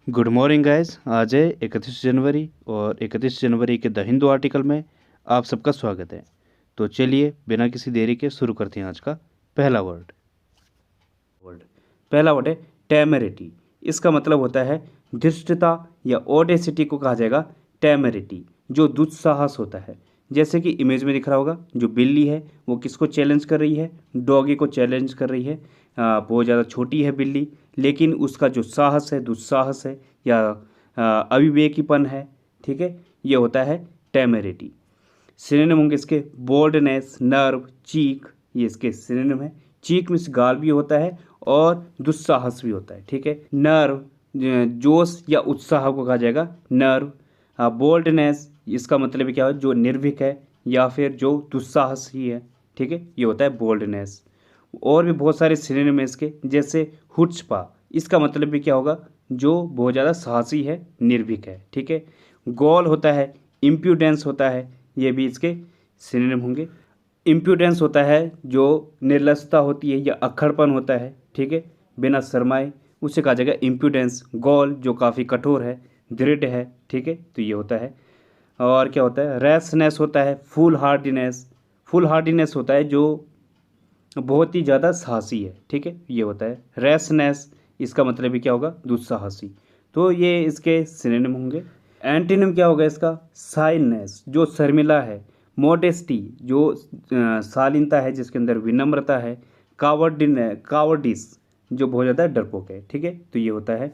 Good morning guys. आज है 31 जनवरी और 31 जनवरी के द हिंदू आर्टिकल में आप सबका स्वागत है। तो चलिए बिना किसी देरी के शुरू करते हैं आज का पहला वर्ड। पहला वर्ड है टेमेरिटी। इसका मतलब होता है धृष्टता या ऑडेसिटी को कहा जाएगा टेमेरिटी, जो दुस्साहस होता है। जैसे कि इमेज में दिख रहा होगा, जो बिल्ली है वो किसको चैलेंज कर रही है? डॉगी को चैलेंज कर रही है। बहुत ज़्यादा छोटी है बिल्ली, लेकिन उसका जो साहस है, दुस्साहस है या अविवेकीपन है, ठीक है, ये होता है टेमेरिटी। सिनोनिम होंगे इसके बोल्डनेस, नर्व, चीक, ये इसके सिनोनिम है। चीक मीन्स गाल भी होता है और दुस्साहस भी होता है, ठीक है। नर्व जोश या उत्साह को कहा जाएगा नर्व। बोल्डनेस इसका मतलब क्या है? जो निर्भीक है या फिर जो दुस्साहसी है, ठीक है, ये होता है बोल्डनेस। और भी बहुत सारे सिनोनिम है इसके, जैसे हुच्पा, इसका मतलब भी क्या होगा? जो बहुत ज़्यादा साहसी है, निर्भीक है, ठीक है। गॉल होता है, इम्प्यूडेंस होता है, ये भी इसके सिनोनिम होंगे। इम्प्यूडेंस होता है जो निर्लसता होती है या अक्खड़पन होता है, ठीक है, बिना शर्माए, उसे कहा जाएगा इम्प्यूडेंस। गॉल जो काफ़ी कठोर है, दृढ़ है, ठीक है, तो ये होता है। और क्या होता है? रैशनेस होता है, फुल हार्डीनेस। फुल हार्डीनेस होता है जो बहुत ही ज़्यादा साहसी है, ठीक है, ये होता है रैशनेस। इसका मतलब भी क्या होगा? दुस्साहसी। तो ये इसके सिनोनिम होंगे। एंटीनिम क्या होगा इसका? शाइनेस, जो शर्मिला है। मोडेस्टी, जो शालीनता है, जिसके अंदर विनम्रता है। कावर्डिस, जो बहुत ज़्यादा डरपोक है, ठीक है, तो ये होता है।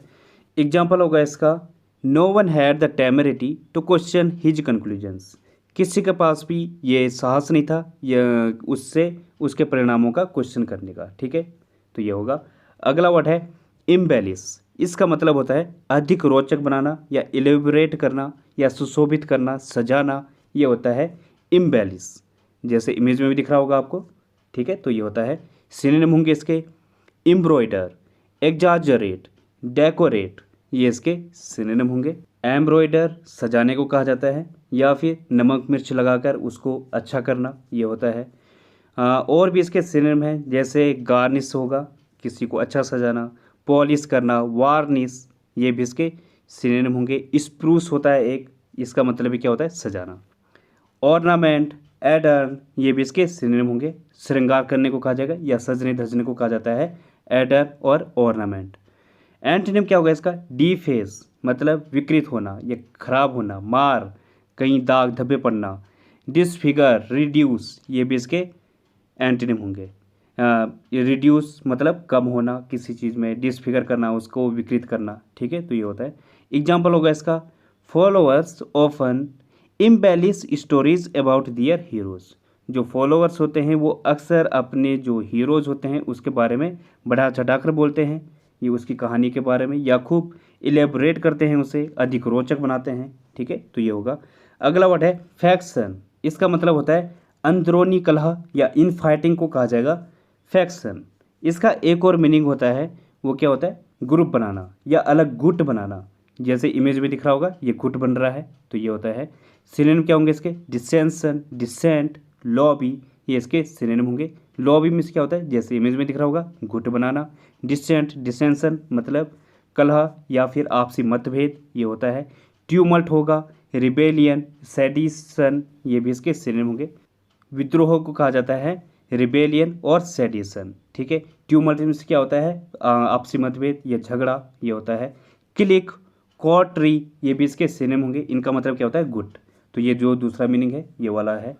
एग्जाम्पल होगा इसका, no one had the temerity to question his conclusions. किसी के पास भी ये साहस नहीं था उससे उसके परिणामों का क्वेश्चन करने का, ठीक है, तो ये होगा। अगला वर्ड है इम्बेलिस। इसका मतलब होता है अधिक रोचक बनाना या इलेबोरेट करना या सुशोभित करना, सजाना, ये होता है इम्बेलिस। जैसे इमेज में भी दिख रहा होगा आपको, ठीक है, तो ये होता है। सिनोनिम होंगे इसके एम्ब्रॉयडर, एग्जाजरेट, डेकोरेट, ये इसके सिनोनिम होंगे। एम्ब्रॉयडर सजाने को कहा जाता है या फिर नमक मिर्च लगाकर उसको अच्छा करना, ये होता है। और भी इसके सिनोनिम हैं, जैसे गार्निश होगा, किसी को अच्छा सजाना। पॉलिश करना, वार्निश, ये भी इसके सिनोनिम होंगे। स्प्रूस होता है एक, इसका मतलब भी क्या होता है? सजाना। ऑर्नामेंट, एडर्न, ये भी इसके सिनोनिम होंगे। श्रृंगार करने को कहा जाएगा या सजने धजने को कहा जाता है एडर्न और ऑर्नामेंट। एंटोनिम क्या होगा इसका? डीफेस, मतलब विकृत होना या खराब होना, मार, कहीं दाग धब्बे पड़ना। डिसफिगर, रिड्यूस, ये भी इसके एंटोनिम होंगे। रिड्यूस मतलब कम होना किसी चीज़ में, डिसफिगर करना, उसको विकृत करना, ठीक है, तो ये होता है। एग्जाम्पल होगा इसका, followers often embellish stories about their heroes. जो फॉलोअर्स होते हैं वो अक्सर अपने जो हीरोज़ होते हैं उसके बारे में बढ़ा चढ़ाकर बोलते हैं, ये उसकी कहानी के बारे में, या खूब इलेबोरेट करते हैं, उसे अधिक रोचक बनाते हैं, ठीक है, तो ये होगा। अगला वर्ड है फैक्शन। इसका मतलब होता है अंदरूनी कलह या इन फाइटिंग को कहा जाएगा फैक्शन। इसका एक और मीनिंग होता है, वो क्या होता है? ग्रुप बनाना या अलग गुट बनाना। जैसे इमेज में दिख रहा होगा, ये गुट बन रहा है, तो ये होता है। सिनोनिम क्या होंगे इसके? डिसेंशन, डिसेंट, लॉबी, ये इसके सिनोनिम होंगे। लॉबी मीन्स क्या होता है? जैसे इमेज में दिख रहा होगा, गुट बनाना। डिसेंट, डिसेंशन मतलब कलह या फिर आपसी मतभेद, ये होता है। ट्यूमल्ट होगा, रिबेलियन, सेडिशन, ये भी इसके सिनोनिम होंगे। विद्रोह को कहा जाता है रिबेलियन और सेडिशन, ठीक है। ट्यूमल्ट मीन्स क्या होता है? आपसी मतभेद या झगड़ा, ये होता है। क्लिक, कॉट्री, ये भी इसके सिनोनिम होंगे। इनका मतलब क्या होता है? गुट। तो ये जो दूसरा मीनिंग है ये वाला है।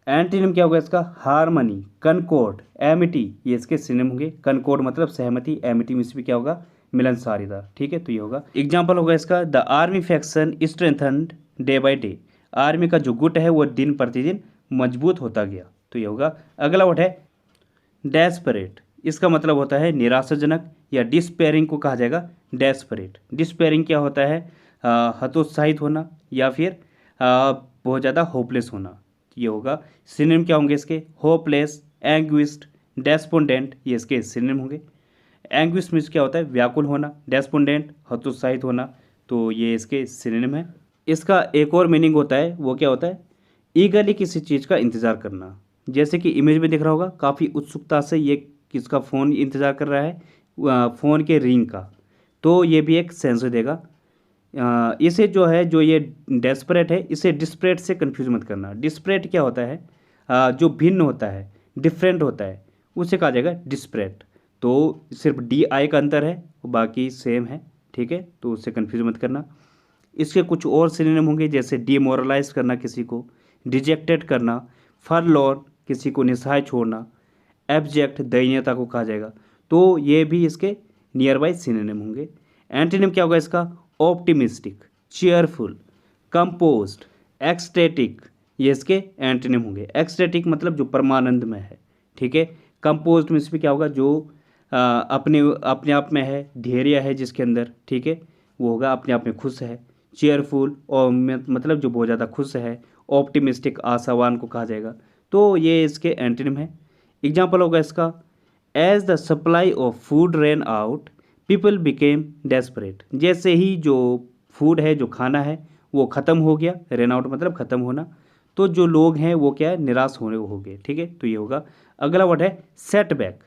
एंटीनिम क्या होगा इसका? हार्मनी, कनकॉर्ड, एमिटी, ये इसके सिनोनिम होंगे। कनकॉर्ड मतलब सहमति, एमिटी मीन्स भी क्या होगा? मिलनसारिता, ठीक है, तो ये होगा। एग्जाम्पल होगा इसका, the army faction strengthened day by day. Army का जो गुट है वो दिन प्रतिदिन मजबूत होता गया, तो ये होगा। अगला वर्ड है डेस्परेट। इसका मतलब होता है निराशाजनक या डिस्पेयरिंग को कहा जाएगा डेस्परेट। डिस्पेयरिंग क्या होता है? हतोत्साहित होना या फिर बहुत ज़्यादा होपलेस होना, ये होगा। सिनोनिम क्या होंगे इसके? होपलेस, एंग्विस्ड, डेस्पोंडेंट, ये इसके सिनोनिम होंगे। एंग्विस्ड मीन्स क्या होता है? व्याकुल होना। डेस्पोंडेंट हतोत्साहित होना, तो ये इसके सिनोनिम है। इसका एक और मीनिंग होता है, वो क्या होता है? ईगरली किसी चीज़ का इंतज़ार करना। जैसे कि इमेज में दिख रहा होगा, काफ़ी उत्सुकता से ये किसका फ़ोन इंतज़ार कर रहा है? फ़ोन के रिंग का, तो ये भी एक सेंस देगा। इसे जो है, जो ये डेस्परेट है, इसे डिस्परेट से कंफ्यूज मत करना। डिस्परेट क्या होता है? जो भिन्न होता है, डिफरेंट होता है, उसे कहा जाएगा डिस्परेट। तो सिर्फ डी आई का अंतर है, बाकी सेम है, ठीक है, तो उससे कंफ्यूज मत करना। इसके कुछ और सिनोनिम होंगे, जैसे डिमोरलाइज करना किसी को, डिजेक्टेड करना, फॉरलॉर्न किसी को निस्सहाय छोड़ना, एब्जेक्ट दयनीयता को कहा जाएगा। तो ये भी इसके नियर बाय सिनोनिम होंगे। एंटोनिम क्या होगा इसका? ऑप्टिमिस्टिक, चीयरफुल, कंपोज्ड, एक्सटेटिक, ये इसके एंटोनिम होंगे। एक्सटेटिक मतलब जो परमानंद में है, ठीक है। कंपोज्ड में इसमें क्या होगा? जो अपने अपने आप में है, धैर्य है जिसके अंदर, ठीक है, वो होगा अपने आप में खुश है। चेयरफुल और मतलब जो बहुत ज़्यादा खुश है। ऑप्टिमिस्टिक आशावान को कहा जाएगा। तो ये इसके एंटोनिम है। एग्जाम्पल होगा इसका, as the supply of food ran out people became desperate. जैसे ही जो फूड है, जो खाना है, वो ख़त्म हो गया, रेन आउट मतलब ख़त्म होना, तो जो लोग हैं वो क्या है? निराश होने हो गए, ठीक है, तो ये होगा। अगला वर्ड है सेटबैक।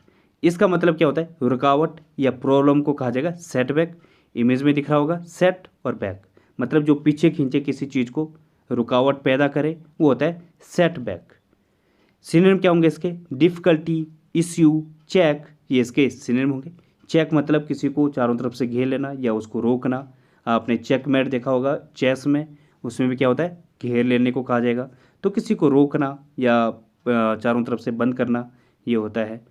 इसका मतलब क्या होता है? रुकावट या प्रॉब्लम को कहा जाएगा सेटबैक। इमेज में दिख रहा होगा, सेट और बैक मतलब जो पीछे खींचे किसी चीज़ को, रुकावट पैदा करे, वो होता है सेटबैक। सिनोनिम क्या होंगे इसके? डिफ़िकल्टी, इश्यू, चेक, ये इसके सिनोनिम होंगे। चेक मतलब किसी को चारों तरफ से घेर लेना या उसको रोकना। आपने चेकमेट देखा होगा चेस में, उसमें भी क्या होता है? घेर लेने को कहा जाएगा। तो किसी को रोकना या चारों तरफ से बंद करना, ये होता है।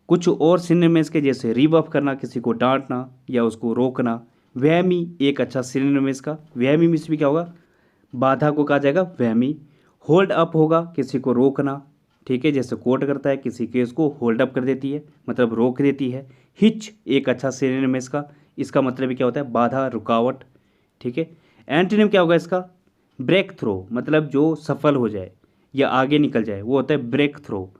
कुछ और सिनोनिम इसके, जैसे रिबफ करना, किसी को डांटना या उसको रोकना। वहमी एक अच्छा सिनोनिम है इसका। वहमी में भी क्या होगा? बाधा को कहा जाएगा वहमी। होल्ड अप होगा किसी को रोकना, ठीक है, जैसे कोर्ट करता है किसी केस को होल्ड अप कर देती है, मतलब रोक देती है। हिच एक अच्छा सिनोनिम है इसका। इसका मतलब क्या होता है? बाधा, रुकावट, ठीक है। एंटोनिम क्या होगा इसका? ब्रेक थ्रो मतलब जो सफल हो जाए या आगे निकल जाए, वो होता है ब्रेक थ्रो।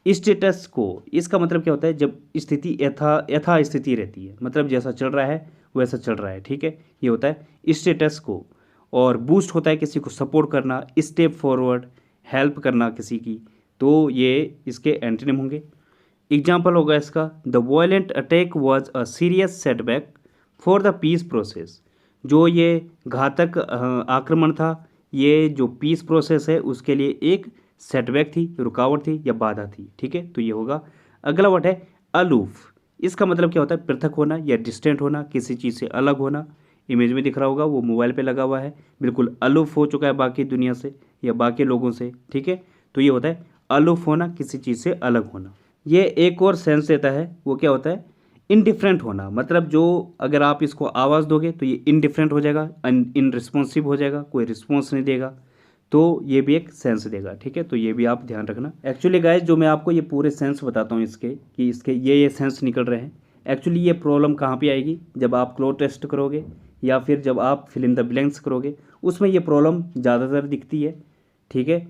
स्टेटस को, इसका मतलब क्या होता है? जब स्थिति यथा स्थिति रहती है, मतलब जैसा चल रहा है वैसा चल रहा है, ठीक है, ये होता है स्टेटस को। और बूस्ट होता है किसी को सपोर्ट करना, स्टेप फॉरवर्ड, हेल्प करना किसी की, तो ये इसके एंटोनिम होंगे। एग्जाम्पल होगा इसका, the violent attack was a serious setback for the peace process. जो ये घातक आक्रमण था, ये जो पीस प्रोसेस है उसके लिए एक सेटबैक थी, रुकावट थी या बाधा थी, ठीक है, तो ये होगा। अगला वर्ड है अलूफ। इसका मतलब क्या होता है? पृथक होना या डिस्टेंट होना, किसी चीज़ से अलग होना। इमेज में दिख रहा होगा, वो मोबाइल पे लगा हुआ है, बिल्कुल अलूफ हो चुका है बाकी दुनिया से या बाकी लोगों से, ठीक है, तो ये होता है अलूफ होना, किसी चीज़ से अलग होना। ये एक और सेंस देता है, वो क्या होता है? इनडिफरेंट होना, मतलब जो अगर आप इसको आवाज़ दोगे तो ये इनडिफरेंट हो जाएगा, इनरिस्पॉन्सिव हो जाएगा, कोई रिस्पॉन्स नहीं देगा, तो ये भी एक सेंस देगा, ठीक है, तो ये भी आप ध्यान रखना। एक्चुअली गाइस, जो मैं आपको ये पूरे सेंस बताता हूँ इसके, कि इसके ये सेंस निकल रहे हैं, एक्चुअली ये प्रॉब्लम कहाँ पे आएगी? जब आप क्लो टेस्ट करोगे या फिर जब आप फिल इन द ब्लैंक्स करोगे, उसमें ये प्रॉब्लम ज़्यादातर दिखती है, ठीक है,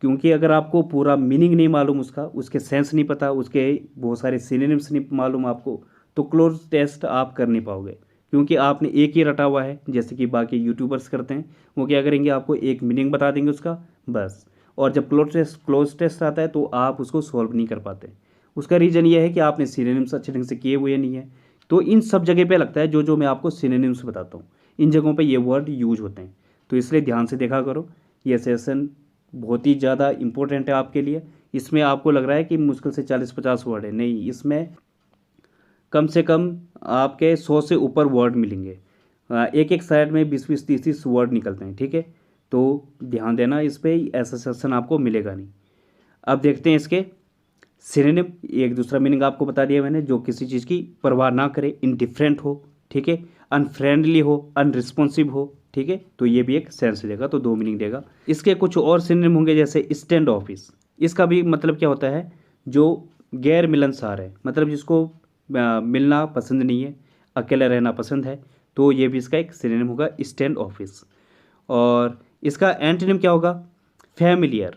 क्योंकि अगर आपको पूरा मीनिंग नहीं मालूम उसका, उसके सेंस नहीं पता, उसके बहुत सारे सिनोनिम्स नहीं मालूम आपको, तो क्लोज टेस्ट आप कर नहीं पाओगे, क्योंकि आपने एक ही रटा हुआ है, जैसे कि बाकी यूट्यूबर्स करते हैं। वो क्या करेंगे? आपको एक मीनिंग बता देंगे उसका, बस। और जब क्लोज टेस्ट आता है तो आप उसको सॉल्व नहीं कर पाते। उसका रीज़न ये है कि आपने सिनोनिम्स अच्छे ढंग से किए हुए नहीं है। तो इन सब जगह पे लगता है, जो मैं आपको सिनोनिम्स बताता हूँ, इन जगहों पे ये वर्ड यूज होते हैं, तो इसलिए ध्यान से देखा करो। ये सेशन बहुत ही ज़्यादा इंपॉर्टेंट है आपके लिए। इसमें आपको लग रहा है कि मुश्किल से 40-50 वर्ड है, नहीं, इसमें कम से कम आपके 100 से ऊपर वर्ड मिलेंगे। एक एक साइड में 20-20, 30-30 वर्ड निकलते हैं, ठीक है, तो ध्यान देना इस पर, ऐसा सेशन आपको मिलेगा नहीं। अब देखते हैं इसके सिनोनिम। एक दूसरा मीनिंग आपको बता दिया मैंने, जो किसी चीज़ की परवाह ना करे, इनडिफरेंट हो, ठीक है, अनफ्रेंडली हो, अनरिस्पॉन्सिव हो, ठीक है, तो ये भी एक सेंस देगा, तो 2 मीनिंग देगा। इसके कुछ और सिनोनिम होंगे, जैसे स्टैंड ऑफिस। इसका भी मतलब क्या होता है? जो गैर मिलनसार है, मतलब जिसको मिलना पसंद नहीं है, अकेला रहना पसंद है, तो ये भी इसका एक सिनोनिम होगा, स्टैंड ऑफिस। और इसका एंटोनिम क्या होगा? फैमिलियर,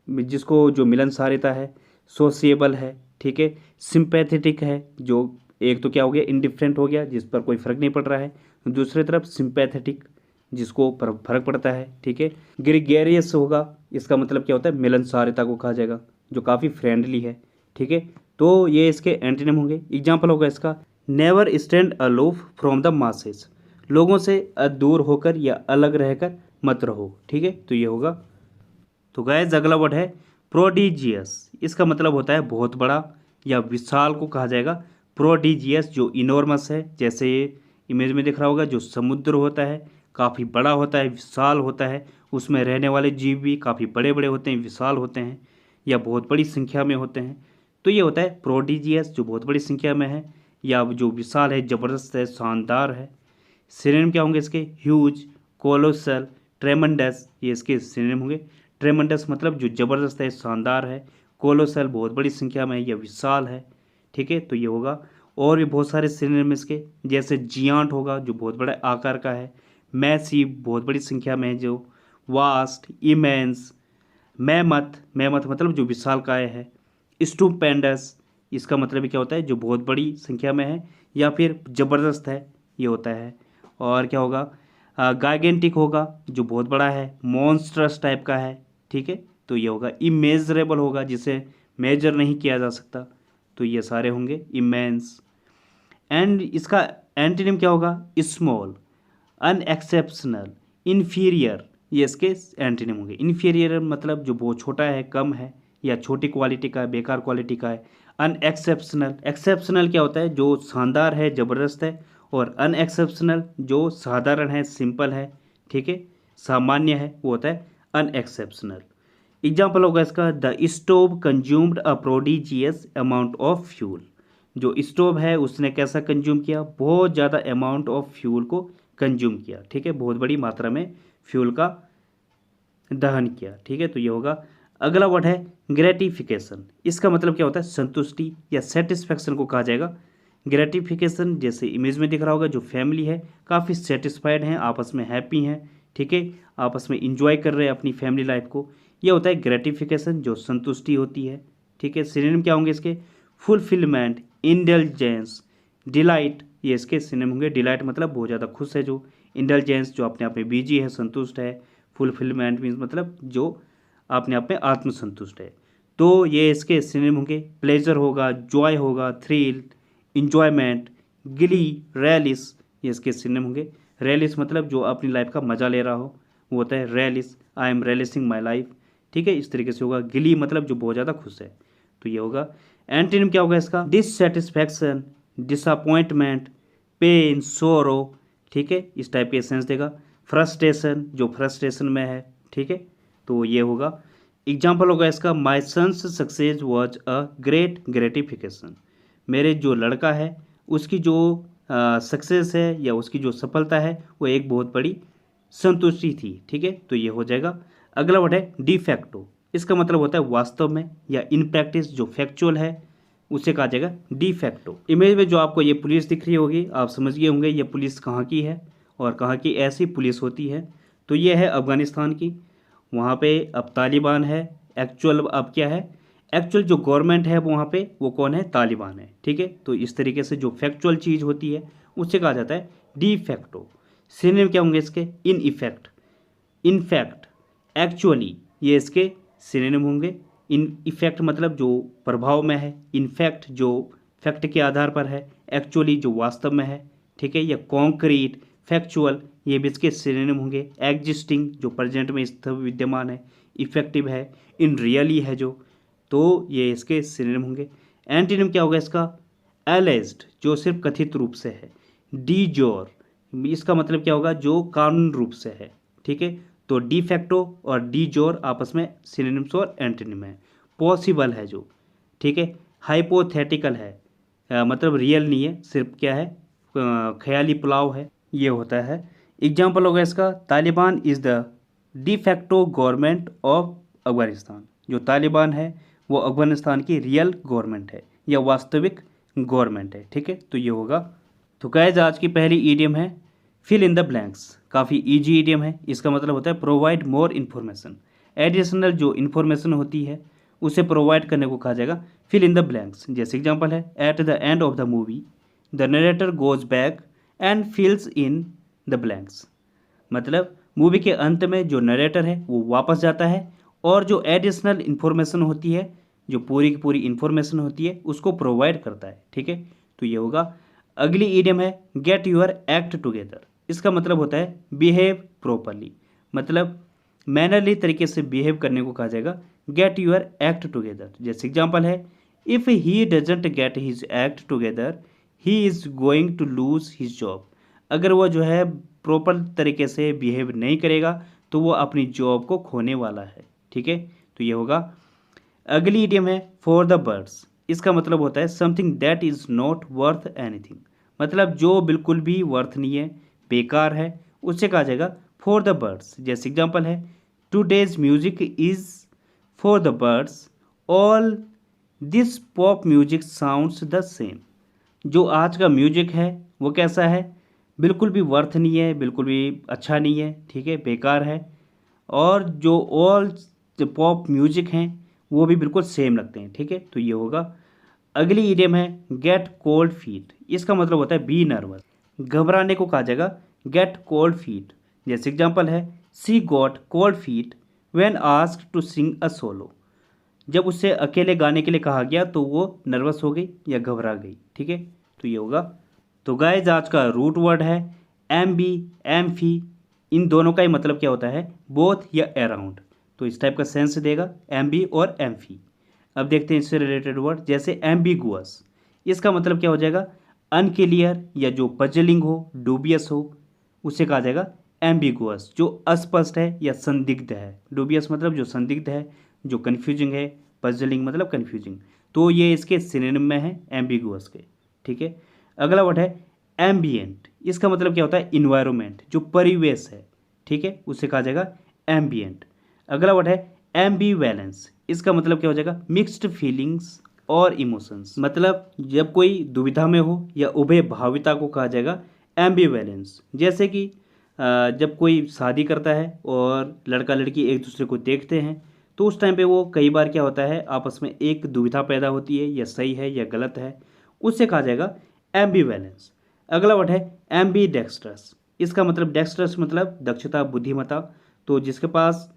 जिसको जो मिलनसारिता है, सोशिएबल है, ठीक है, सिंपैथेटिक है, जो एक तो क्या हो गया? इनडिफरेंट हो गया, जिस पर कोई फ़र्क नहीं पड़ रहा है, दूसरी तरफ सिंपैथेटिक, जिसको फर्क पड़ता है, ठीक है। ग्रेगेरियस होगा, इसका मतलब क्या होता है? मिलनसारिता को कहा जाएगा, जो काफ़ी फ्रेंडली है, ठीक है, तो ये इसके एंटोनिम होंगे। एग्जाम्पल होगा इसका, never stand aloof from the masses. लोगों से दूर होकर या अलग रहकर मत रहो। ठीक है, तो ये होगा। तो गाइस अगला वर्ड है प्रोडिजियस। इसका मतलब होता है बहुत बड़ा या विशाल को कहा जाएगा प्रोडिजियस, जो इनॉर्मस है, जैसे ये इमेज में दिख रहा होगा, जो समुद्र होता है काफ़ी बड़ा होता है, विशाल होता है, उसमें रहने वाले जीव भी काफ़ी बड़े बड़े होते हैं, विशाल होते हैं या बहुत बड़ी संख्या में होते हैं। तो ये होता है प्रोडिजियस, जो बहुत बड़ी संख्या में है या जो विशाल है, ज़बरदस्त है, शानदार है। सिनोनिम क्या होंगे इसके? ह्यूज, कोलोसल, ट्रेमेंडस, ये इसके सिनोनिम होंगे। ट्रेमेंडस मतलब जो ज़बरदस्त है, शानदार है। कोलोसल बहुत बड़ी संख्या में है या विशाल है। ठीक है, तो ये होगा। और भी बहुत सारे सिनोनिम इसके, जैसे जियांट होगा जो बहुत बड़ा आकार का है, मैसिव बहुत बड़ी संख्या में है, जो वास्ट, इमेंस, मैमथ, मैमथ मतलब जो विशालकाय है, स्टूपेंडस, इसका मतलब क्या होता है? जो बहुत बड़ी संख्या में है या फिर ज़बरदस्त है, ये होता है। और क्या होगा? गाइगेंटिक होगा जो बहुत बड़ा है, मॉन्स्ट्रस टाइप का है। ठीक है, तो ये होगा। इमेजरेबल होगा जिसे मेजर नहीं किया जा सकता, तो ये सारे होंगे इमेंस। एंड इसका एंटीनिम क्या होगा? स्मॉल, अनएक्सेप्शनल, इन्फीरियर, ये इसके एंटीनिम होंगे। इन्फीरियर मतलब जो बहुत छोटा है, कम है या छोटी क्वालिटी का है, बेकार क्वालिटी का है। अनएक्सेप्शनल, एक्सेप्शनल क्या होता है? जो शानदार है, ज़बरदस्त है। और अनएक्सेप्शनल जो साधारण है, सिंपल है, ठीक है, सामान्य है, वो होता है अनएक्सेप्शनल। एग्जाम्पल होगा इसका, the stove consumed a prodigious amount of fuel. जो स्टोव है उसने कैसा कंज्यूम किया? बहुत ज़्यादा अमाउंट ऑफ फ्यूल को कंज्यूम किया। ठीक है, बहुत बड़ी मात्रा में फ्यूल का दहन किया। ठीक है, तो ये होगा। अगला वर्ड है ग्रेटिफिकेशन। इसका मतलब क्या होता है? संतुष्टि या सेटिस्फैक्शन को कहा जाएगा। ग्रेटिफिकेशन जैसे इमेज में दिख रहा होगा, जो फैमिली है काफ़ी सेटिस्फाइड हैं, आपस में हैप्पी हैं, ठीक है, आपस में इंजॉय कर रहे हैं अपनी फैमिली लाइफ को, ये होता है ग्रेटिफिकेशन, जो संतुष्टि होती है। ठीक है, सिनोनिम क्या होंगे इसके? फुलफिलमेंट, इंडल्जेंस, डिलाइट, ये इसके सिनोनिम होंगे। डिलाइट मतलब बहुत ज़्यादा खुश है जो, इंडल्जेंस जो अपने आप में बिजी है, संतुष्ट है, फुलफिलमेंट मीन्स मतलब जो अपने आप में आत्मसंतुष्ट है। तो ये इसके सिनोनिम होंगे। प्लेजर होगा, जॉय होगा, थ्रिल, इंजॉयमेंट, गिली, रेलिस, ये इसके सिनोनिम होंगे। रेलिस मतलब जो अपनी लाइफ का मज़ा ले रहा हो, वो होता है relish, I am relishing my life. ठीक है, इस तरीके से होगा। गिली मतलब जो बहुत ज़्यादा खुश है, तो ये होगा। एंटीनिम क्या होगा इसका? डिससेटिस्फैक्शन, डिसअपॉइंटमेंट, पेन, सोरो, ठीक है, इस टाइप के सेंस देगा। फ्रस्ट्रेशन जो फ्रस्ट्रेशन में है, ठीक है, तो ये होगा। एग्जाम्पल होगा इसका, my son's success was a great gratification. मेरे जो लड़का है उसकी जो सक्सेस है या उसकी जो सफलता है वो एक बहुत बड़ी संतुष्टि थी। ठीक है, तो ये हो जाएगा। अगला वर्ड है डिफैक्टो। इसका मतलब होता है वास्तव में या इन प्रैक्टिस, जो फैक्चुअल है उसे कहा जाएगा डिफैक्टो। इमेज में जो आपको ये पुलिस दिख रही होगी, आप समझ गए होंगे ये पुलिस कहाँ की है और कहाँ की ऐसी पुलिस होती है। तो ये है अफ़गानिस्तान की, वहाँ पे अब तालिबान है। एक्चुअल अब क्या है? एक्चुअल जो गवर्नमेंट है वहाँ पे वो कौन है? तालिबान है। ठीक है, तो इस तरीके से जो फैक्चुअल चीज़ होती है उससे कहा जाता है डी फैक्टो। सिनोनिम क्या होंगे इसके? इन इफेक्ट, इनफैक्ट, एक्चुअली, ये इसके सिनोनिम होंगे। इन इफेक्ट मतलब जो प्रभाव में है, इनफैक्ट जो फैक्ट के आधार पर है, एक्चुअली जो वास्तव में है, ठीक है, या कॉन्क्रीट, फैक्चुअल, ये भी इसके सिनोनिम होंगे। एग्जिस्टिंग जो प्रेजेंट में स्थित विद्यमान है, इफेक्टिव है, इन रियली है जो, तो ये इसके सिनोनिम होंगे। एंटीनिम क्या होगा इसका? एलेज्ड जो सिर्फ कथित रूप से है। डी जोर, इसका मतलब क्या होगा? जो कानून रूप से है। ठीक है, तो डी फैक्टो और डी जोर आपस में सिनोनिम्स और एंटीनिम है। पॉसिबल है जो, ठीक है, हाइपोथेटिकल है, मतलब रियल नहीं है, सिर्फ क्या है? ख्याली पुलाव है, ये होता है। एग्जाम्पल होगा इसका, Taliban is the de facto government of Afghanistan. जो तालिबान है वो अफगानिस्तान की रियल गवर्नमेंट है या वास्तविक गवर्नमेंट है। ठीक है, तो ये होगा। तो गाइस आज की पहली ईडियम है फिल इन द ब्लैंक्स। काफ़ी इजी ईडियम है। इसका मतलब होता है प्रोवाइड मोर इन्फॉर्मेशन। एडिशनल जो इन्फॉर्मेशन होती है उसे प्रोवाइड करने को कहा जाएगा फिल इन द ब्लैंक्स। जैसे एग्जाम्पल है, at the end of the movie the narrator goes back and fills in the blanks. मतलब मूवी के अंत में जो नरेटर है वो वापस जाता है और जो एडिशनल इन्फॉर्मेशन होती है, जो पूरी की पूरी इन्फॉर्मेशन होती है, उसको प्रोवाइड करता है। ठीक है, तो ये होगा। अगली ईडियम है गेट यूर एक्ट टुगेदर। इसका मतलब होता है बिहेव प्रॉपरली, मतलब मैनरली तरीके से बिहेव करने को कहा जाएगा गेट यूर एक्ट टुगेदर। जैसे एग्जांपल है, if he doesn't get his act together he is going to lose his job. अगर वो जो है प्रॉपर तरीके से बिहेव नहीं करेगा तो वो अपनी जॉब को खोने वाला है। ठीक है, तो ये होगा। अगली इडियम है फॉर द बर्ड्स। इसका मतलब होता है something that is not worth anything, मतलब जो बिल्कुल भी वर्थ नहीं है, बेकार है, उससे कहा जाएगा फॉर द बर्ड्स। जैसे एग्जांपल है, today's music is for the birds, all this pop music sounds the same. जो आज का म्यूजिक है वो कैसा है, बिल्कुल भी वर्थ नहीं है, बिल्कुल भी अच्छा नहीं है, ठीक है, बेकार है। और जो ऑल पॉप म्यूजिक हैं वो भी बिल्कुल सेम लगते हैं। ठीक है, तो ये होगा। अगली इडियम है गेट कोल्ड फीट। इसका मतलब होता है बी नर्वस, घबराने को कहा जाएगा गेट कोल्ड फीट। जैसे एग्जांपल है, she got cold feet when asked to sing a solo. जब उससे अकेले गाने के लिए कहा गया तो वो नर्वस हो गई या घबरा गई। ठीक है, तो ये होगा। तो गाइज आज का रूट वर्ड है एम बी, एम फी। इन दोनों का ही मतलब क्या होता है, बोथ या अराउंड। तो इस टाइप का सेंस देगा एम बी और एम फी। अब देखते हैं इससे रिलेटेड वर्ड। जैसे एम्बिगुअस, इसका मतलब क्या हो जाएगा, अनक्लियर या जो पजलिंग हो, डूबियस हो, उसे कहा जाएगा एम्बिगुअस। जो अस्पष्ट है या संदिग्ध है, डूबियस मतलब जो संदिग्ध है, जो कन्फ्यूजिंग है, पजलिंग मतलब कन्फ्यूजिंग। तो ये इसके सिनोनिम में है एम्बिगुअस के। ठीक है, अगला वर्ड है एम्बियंट। इसका मतलब क्या होता है, इन्वायरमेंट, जो परिवेश है, ठीक है, उसे कहा जाएगा एम्बियंट। अगला वर्ड है एम्बीवैलेंस। इसका मतलब क्या हो जाएगा, मिक्स्ड फीलिंग्स और इमोशंस, मतलब जब कोई दुविधा में हो या उभय भाविता को कहा जाएगा एम्बीवैलेंस। जैसे कि जब कोई शादी करता है और लड़का लड़की एक दूसरे को देखते हैं तो उस टाइम पे वो कई बार क्या होता है, आपस में एक दुविधा पैदा होती है, या सही है या गलत है, उससे कहा जाएगा एम्बीवैलेंस। अगला वर्ड है एम्बीडेक्स्ट्रस। इसका मतलब डेक्स्ट्रस मतलब दक्षता, बुद्धिमत्ता। तो जिसके पास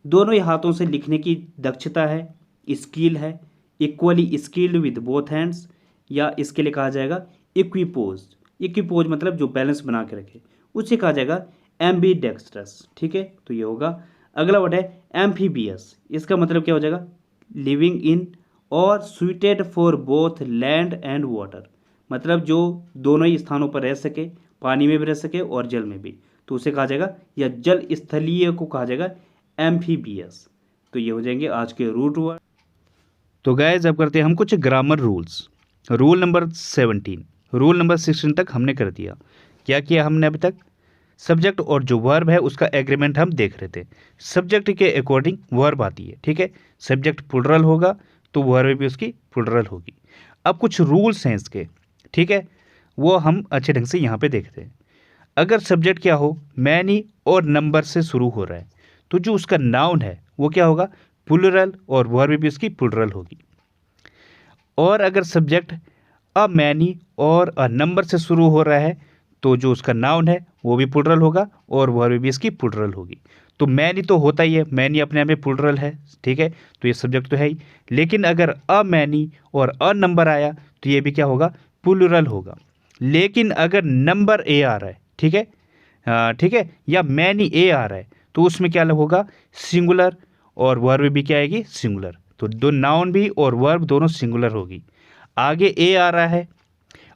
दोनों ही हाथों से लिखने की दक्षता है, स्किल है, equally skilled with both hands, या इसके लिए कहा जाएगा इक्विपोज। इक्विपोज मतलब जो बैलेंस बना के रखे, उसे कहा जाएगा एम्बीडेक्स्ट्रस। ठीक है, तो ये होगा। अगला वर्ड है एम्फीबियस। इसका मतलब क्या हो जाएगा, लिविंग इन और suited for both land and water, मतलब जो दोनों ही स्थानों पर रह सके, पानी में भी रह सके और जल में भी, तो उसे कहा जाएगा, या जल स्थलीय को कहा जाएगा एम्फीबियस। तो ये हो जाएंगे आज के रूट वर्ड। तो गाइस अब करते हैं हम कुछ grammar rules. Rule number 17, rule number 16 तक हमने कर दिया। क्या किया हमने अभी तक, सब्जेक्ट और जो वर्ब है उसका एग्रीमेंट हम देख रहे थे। सब्जेक्ट के अकॉर्डिंग वर्ब आती है, ठीक है, सब्जेक्ट प्लुरल होगा तो वर्ब भी उसकी प्लुरल होगी। अब कुछ रूल्स हैं इसके, ठीक है, वो हम अच्छे ढंग से यहाँ पे देखते हैं। अगर सब्जेक्ट क्या हो, मैनी और नंबर से शुरू हो रहा है, तो जो उसका नाउन है वो क्या होगा, प्लुरल, और वर्ब भी उसकी प्लुरल होगी। और अगर सब्जेक्ट अ मैनी और अ नंबर से शुरू हो रहा है तो जो उसका नाउन है वो भी प्लुरल होगा और वर्ब भी इसकी प्लुरल होगी। तो मैनी तो होता ही है, मैनी अपने आप में प्लुरल है, ठीक है, तो ये सब्जेक्ट तो है ही। लेकिन अगर अ मैनी और अ नंबर आया तो ये भी क्या होगा, प्लुरल होगा। लेकिन अगर नंबर ए आ रहा है, ठीक है, ठीक है, या मैनी ए आ रहा है तो उसमें क्या होगा, सिंगुलर, और वर्ब भी क्या आएगी, सिंगुलर। तो दो नाउन भी और वर्ब दोनों सिंगुलर होगी। आगे ए आ रहा है,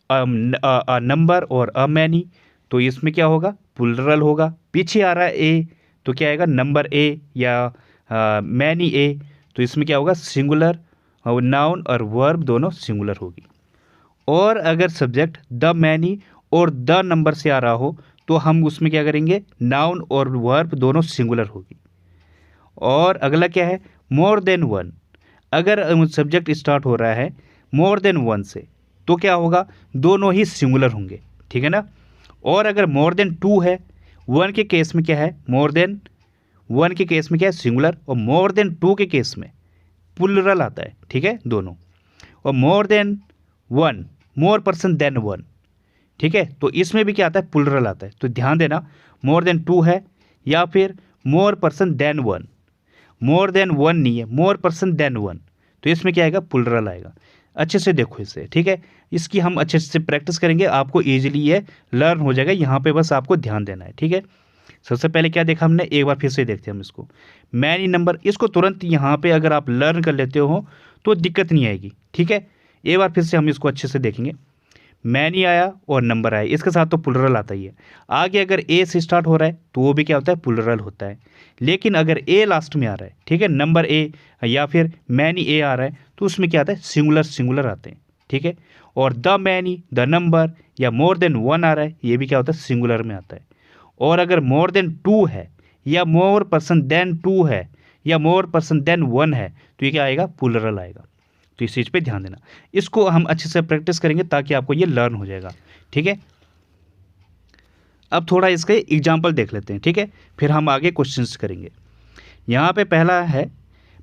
नंबर और अ मैनी, तो इसमें क्या होगा, प्लुरल होगा। पीछे आ रहा है ए तो क्या आएगा, नंबर ए या मैनी ए, तो इसमें क्या होगा, सिंगुलर, और नाउन और वर्ब दोनों सिंगुलर होगी। और अगर सब्जेक्ट द मैनी और द नंबर से आ रहा हो तो हम उसमें क्या करेंगे, नाउन और वर्ब दोनों सिंगुलर होगी। और अगला क्या है, मोर देन वन। अगर सब्जेक्ट स्टार्ट हो रहा है मोर देन वन से तो क्या होगा, दोनों ही सिंगुलर होंगे, ठीक है ना। और अगर मोर देन टू है, वन के केस में क्या है, मोर देन वन के केस में क्या है, सिंगुलर, और मोर देन टू के केस में प्लुरल आता है, ठीक है, दोनों। और more than one, more person than one, ठीक है, तो इसमें भी क्या आता है, प्लुरल आता है। तो ध्यान देना, मोर देन टू है या फिर more person than one, more than one नहीं है, मोर पर्सन देन वन, तो इसमें क्या आएगा, प्लुरल आएगा। अच्छे से देखो इसे, ठीक है। इसकी हम अच्छे से प्रैक्टिस करेंगे, आपको ईजिली ये लर्न हो जाएगा। यहाँ पे बस आपको ध्यान देना है, ठीक है। सबसे पहले क्या देखा हमने, एक बार फिर से देखते हैं हम इसको। मैनी नंबर, इसको तुरंत यहाँ पे अगर आप लर्न कर लेते हो तो दिक्कत नहीं आएगी, ठीक है। एक बार फिर से हम इसको अच्छे से देखेंगे। मैनी आया और नंबर आया, इसके साथ तो प्लुरल आता ही है। आगे अगर ए से स्टार्ट हो रहा है तो वो भी क्या होता है, प्लुरल होता है। लेकिन अगर ए लास्ट में आ रहा है, ठीक है, नंबर ए या फिर मैनी ए आ रहा है तो उसमें क्या आता है, सिंगुलर सिंगुलर आते हैं, ठीक है। और द मैनी, द नंबर या मोर देन वन आ रहा है, ये भी क्या होता है, सिंगुलर में आता है। और अगर मोर देन टू है या मोर पर्सन देन टू है या मोर पर्सन देन वन है तो ये क्या आएगा, प्लुरल आएगा। तो इस चीज़ पे ध्यान देना, इसको हम अच्छे से प्रैक्टिस करेंगे ताकि आपको ये लर्न हो जाएगा, ठीक है। अब थोड़ा इसके एग्जाम्पल देख लेते हैं, ठीक है, फिर हम आगे क्वेश्चंस करेंगे। यहाँ पे पहला है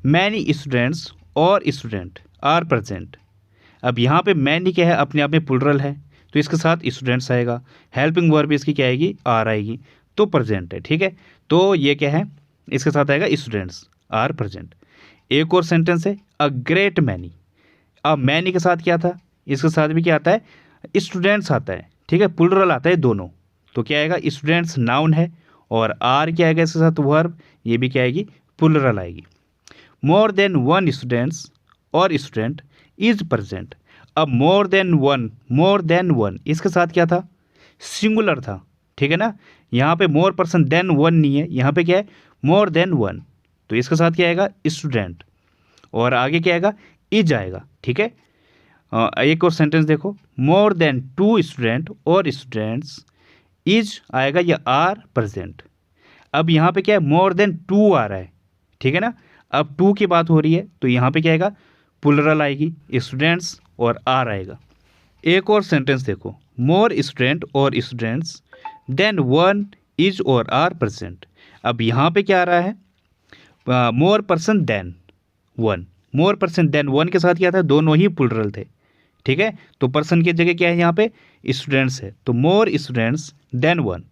मैनी स्टूडेंट्स और स्टूडेंट आर प्रेजेंट। अब यहाँ पे मैनी क्या है, अपने आप में प्लुरल है तो इसके साथ स्टूडेंट्स आएगा। हेल्पिंग वर्ब इसकी क्या आएगी, आर आएगी, तो प्रेजेंट है, ठीक है। तो ये क्या है, इसके साथ आएगा स्टूडेंट्स आर प्रेजेंट। एक और सेंटेंस है अ ग्रेट मैनी। अब मैनी के साथ क्या था, इसके साथ भी क्या आता है, स्टूडेंट्स आता है, ठीक है, प्लुरल आता है दोनों। तो क्या आएगा, स्टूडेंट्स नाउन है और आर क्या आएगा इसके साथ, वर्ब, ये भी क्या आएगी, प्लुरल आएगी। मोर देन वन स्टूडेंट्स और स्टूडेंट इज प्रेजेंट। अब मोर देन वन इसके साथ क्या था, सिंगुलर था, ठीक है ना। यहाँ पे मोर पर्सन देन वन नहीं है, यहाँ पे क्या है, मोर देन वन, तो इसके साथ क्या आएगा, स्टूडेंट। और आगे क्या आएगा, इज आएगा, ठीक है। एक और सेंटेंस देखो, मोर देन टू स्टूडेंट और स्टूडेंट्स इज आएगा या आर प्रेजेंट। अब यहाँ पे क्या है, मोर देन टू आ रहा है, ठीक है ना। अब टू की बात हो रही है तो यहाँ पे क्या आएगा, प्लुरल आएगी, स्टूडेंट्स और आर आएगा। एक और सेंटेंस देखो, मोर स्टूडेंट और स्टूडेंट्स देन वन इज और आर प्रेजेंट। अब यहाँ पे क्या आ रहा है, more person than one. More person than one के साथ क्या था, दोनों ही प्लुरल थे, ठीक है। तो पर्सन की जगह क्या है, यहाँ पे स्टूडेंट्स है, तो मोर स्टूडेंट्स देन वन,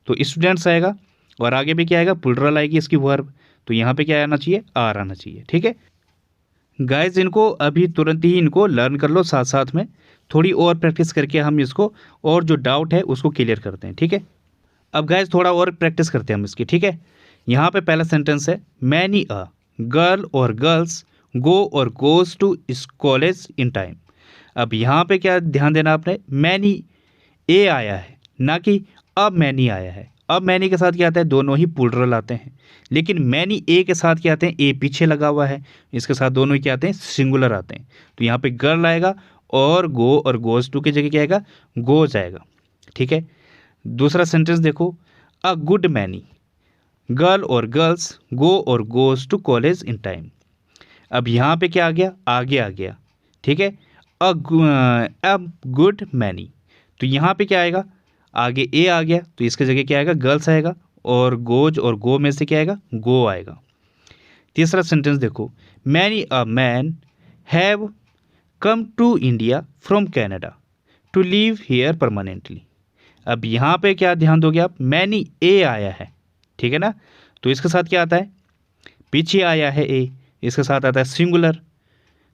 तो स्टूडेंट्स आएगा। और आगे भी क्या आएगा, प्लुरल आएगी इसकी वर्ब, तो यहाँ पे क्या आना चाहिए, आर आना चाहिए, ठीक है। गाइज इनको अभी तुरंत ही इनको लर्न कर लो, साथ साथ में थोड़ी और प्रैक्टिस करके हम इसको और जो डाउट है उसको क्लियर करते हैं, ठीक है। अब गाइज थोड़ा और प्रैक्टिस करते हैं हम इसकी, ठीक है। यहाँ पे पहला सेंटेंस है मैनी अ गर्ल और गर्ल्स गो और goes to college in time. अब यहाँ पे क्या ध्यान देना आपने, मैनी ए आया है ना कि अब मैनी आया है। अब मैनी के साथ क्या आता है, दोनों ही प्लुरल आते हैं। लेकिन मैनी ए के साथ क्या आते हैं, ए पीछे लगा हुआ है, इसके साथ दोनों ही क्या आते हैं, सिंगुलर आते हैं। तो यहाँ पे गर्ल आएगा और गो और गोज टू की जगह क्या आएगा, गोज आएगा, ठीक है। दूसरा सेंटेंस देखो, अ गुड मैनी गर्ल और गर्ल्स गो और goes to college in time. अब यहाँ पे क्या आ गया, आगे आ गया, ठीक है, अ गुड मैनी। तो यहाँ पे क्या आएगा, आगे ए आ गया तो इसके जगह क्या आएगा, गर्ल्स आएगा और गोज और गो में से क्या आएगा, गो आएगा। तीसरा सेंटेंस देखो, many a man have come to India from Canada to live here permanently. अब यहाँ पे क्या ध्यान दोगे आप, मैनी ए आया है, ठीक है ना। तो इसके साथ क्या आता है, पीछे आया है ए, इसके साथ आता है सिंगुलर,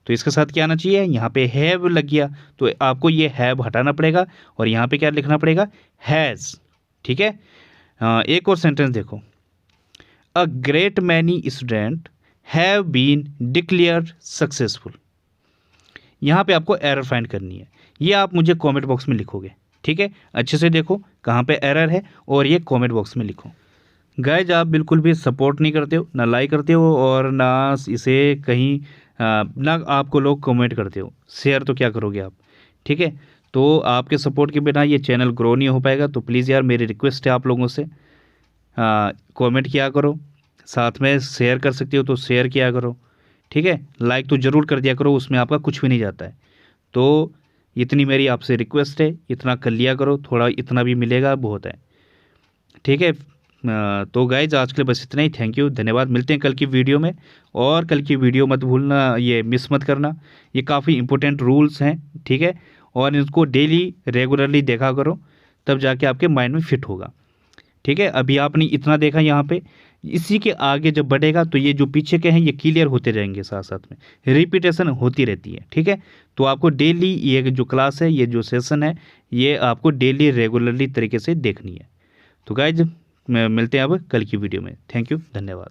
तो इसके साथ क्या आना चाहिए, यहाँ पे हैव लग गया तो आपको ये हैव हटाना पड़ेगा और यहाँ पे क्या लिखना पड़ेगा, हैज़, ठीक है। एक और सेंटेंस देखो, a great many student have been declared successful. यहाँ पे आपको एरर फाइंड करनी है, ये आप मुझे कमेंट बॉक्स में लिखोगे, ठीक है। अच्छे से देखो कहाँ पे एरर है और ये कमेंट बॉक्स में लिखो। गाइज आप बिल्कुल भी सपोर्ट नहीं करते हो, ना लाइक करते हो और ना इसे कहीं ना आपको लोग कमेंट करते हो, शेयर तो क्या करोगे आप, ठीक है। तो आपके सपोर्ट के बिना ये चैनल ग्रो नहीं हो पाएगा। तो प्लीज़ यार मेरी रिक्वेस्ट है आप लोगों से, कमेंट किया करो, साथ में शेयर कर सकते हो तो शेयर किया करो, ठीक है। लाइक तो ज़रूर कर दिया करो, उसमें आपका कुछ भी नहीं जाता है। तो इतनी मेरी आपसे रिक्वेस्ट है, इतना कर लिया करो, थोड़ा इतना भी मिलेगा बहुत है, ठीक है। तो गाइज आज के लिए बस इतना ही, थैंक यू, धन्यवाद। मिलते हैं कल की वीडियो में, और कल की वीडियो मत भूलना, ये मिस मत करना, ये काफ़ी इंपॉर्टेंट रूल्स हैं, ठीक है। और इसको डेली रेगुलरली देखा करो, तब जाके आपके माइंड में फिट होगा, ठीक है। अभी आपने इतना देखा यहाँ पे, इसी के आगे जब बढ़ेगा तो ये जो पीछे के हैं ये क्लियर होते रहेंगे, साथ साथ में रिपीटेशन होती रहती है। ठीक है, तो आपको डेली ये जो क्लास है, ये जो सेशन है, ये आपको डेली रेगुलरली तरीके से देखनी है। तो गाइज मिलते हैं अब कल की वीडियो में। थैंक यू, धन्यवाद।